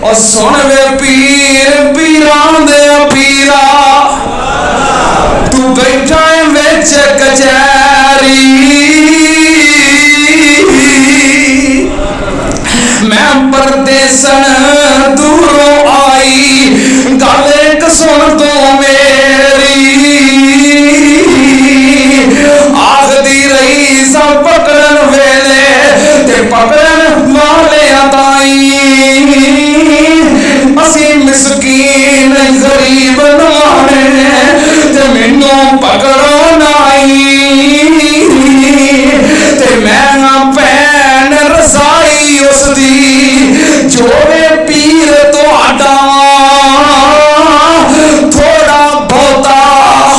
और सुन वे पीर पीरां दे पीरा तू बैठा है विच कचहरी मैं परदेसन दूरों आई गल एक सुन तो मेरी आखदी रही सब पकड़न वेले ते पकड़न वाले ताई असी मिसकीन गरीब नवाने ते मैनू पकड़ो नाई ते मैं भैन रसाई उसदी जोड़े पीर तुहाडा थोड़ा बहुता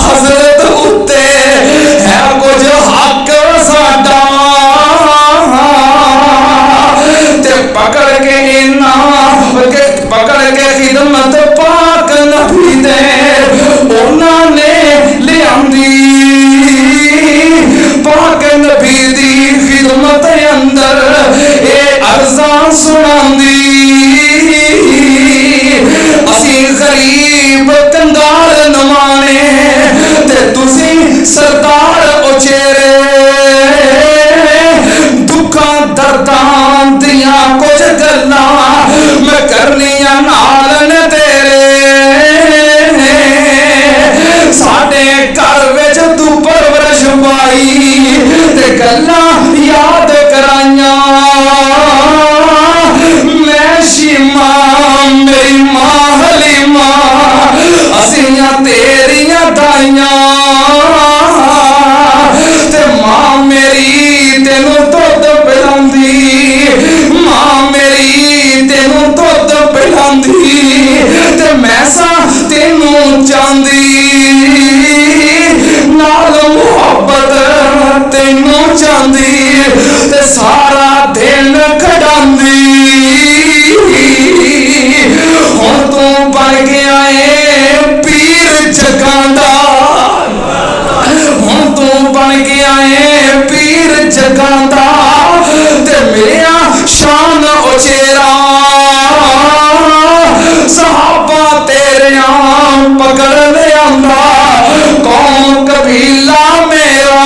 हजरत उत्ते है कुछ हक साडा ते पकड़ के इना पकड़ के खिदमत पाक नबी दे उन्होंने लियांदी पाक नबी दी खिदमत अंदर ए अर्जा सुनांदी असी गरीब कंगाल नवाने ते तुसी सरदार उचेरे दुखा दर्दां दियां कुछ गल्लां मैं करनियां नाल ने तेरे साडे घर विच तू परवरिश पाई ते गल्लां याद कराइयां मैं शीमा मेरी मां हलीमा असियां तेरियां दाइयां ते मां मेरी तेनू दुध पिलांदी मां मेरी तेनू दुध पिलांदी ते मैसा तेनू चांदी नाल मुहब्बत तेनू चांदी ते सारा दिन खड़ांदी हुण तू बन गया है पीर जगां दा हुण तू बन गया है पीर जगां दा ते मेरा शान उचेरा सहाबा तेरिया पकड़ लियांदा कौम कबीला मेरा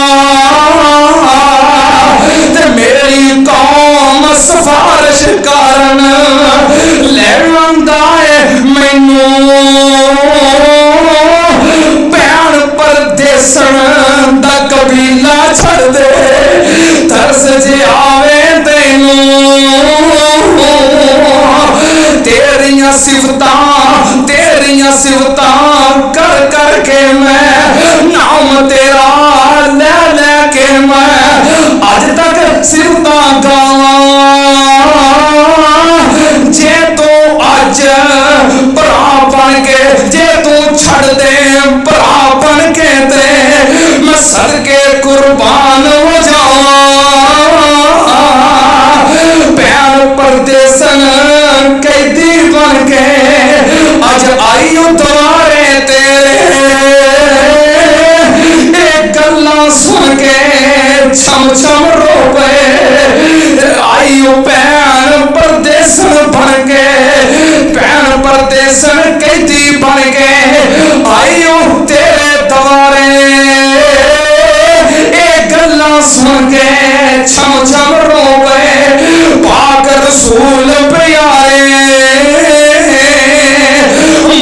ते मेरी कौम सिफारिश कारण लैंदा है मैनू भैन परदेसन दा कबीला छड़ दे तरस जे आवे तैनू तेरियां सिफतां कर कर के मैं नाम तेरा ले ले के मैं अज तक सिफतां गावां जे तू अज भरा बन के जे तू छड़ दे भरा बन के ते मैं सदके कुर्बान हो जावां भैन परदेसन कैदी बन के अज आई द्वारे तेरे गल्लां सुन के छम छम रोवे आई भैन परदेसन बन के भैन परदेसन कैदी बन के आई तेरे द्वारे गल्लां सुन के छम छम रोवे पाक रसूल प्यारे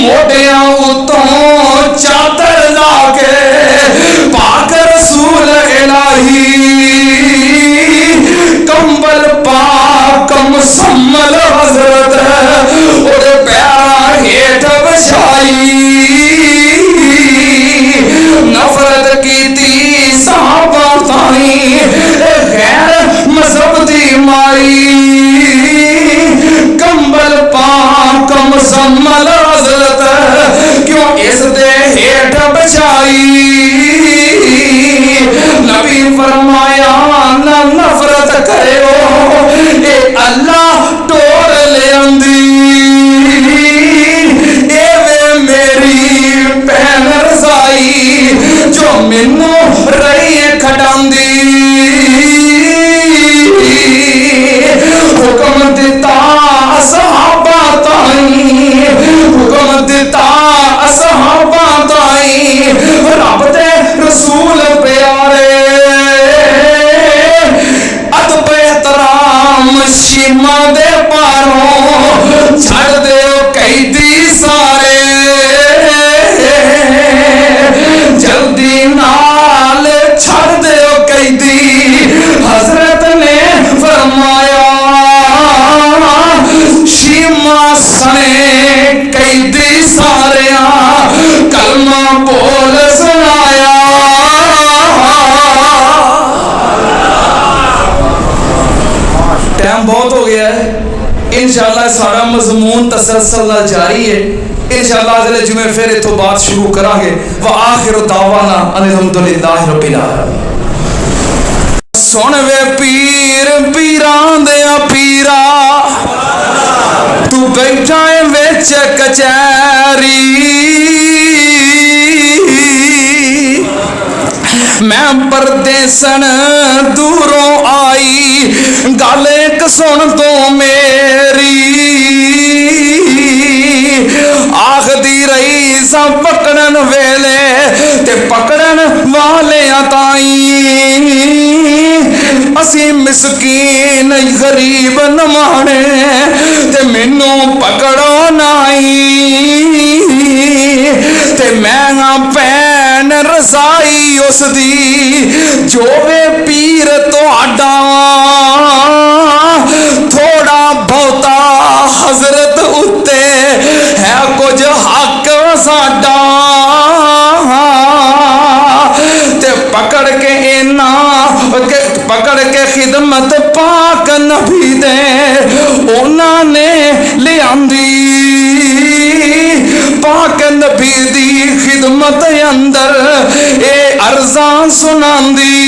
मोटिया उतों चादर लाके पाक रसूल इलाही कंबल पाक मुसम्मल हजरत और प्यारा हेठ बछाई नफरत की ती साहबा ताई गैर मजहब दी मारी कंबल पाक मुसम्मल हजरत क्यों इस दे हेठ बछाई नबी फरमाया ना नफरत करो ए अल्लाह टोर ले आंदी ए वे मेरी भैन रजाई जो मैनू रही खड़ांदी हुक्म दिता सहाबा ताई सारा मजमून तसलसल जारी है। इंशाअल्लाह अगले जुमे फिर इतों बात शुरू करांगे। व आखिर दावाना अल्हम्दुलिल्लाह रब्बिल आलमीन। सुन वे पीर पीरां दे पीरा, तू बैठा है विच कचहरी, मैं परदेसन दूरों आई, गल एक सुन तो मेरी, आखदी रही सा पकड़न वेले ते पकड़न वाले ताई, असी मिसकीन गरीब नमाने ते मैनू पकड़ो नाई, ते मैं भैन रसाई उसदी जो वे पीर तुहाडा, थोड़ा बहुता हजरत उत्ते है कुछ हक साडा, ते पकड़ के इना पकड़ के खिदमत पाक नबी दे उन्होंने लियांदी, पाक नबी दी खिदमत अंदर ए अर्जा सुनांदी,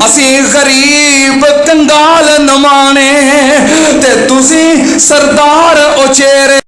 असी गरीब कंगाल नमाने ते तुसी सरदार उचेरे।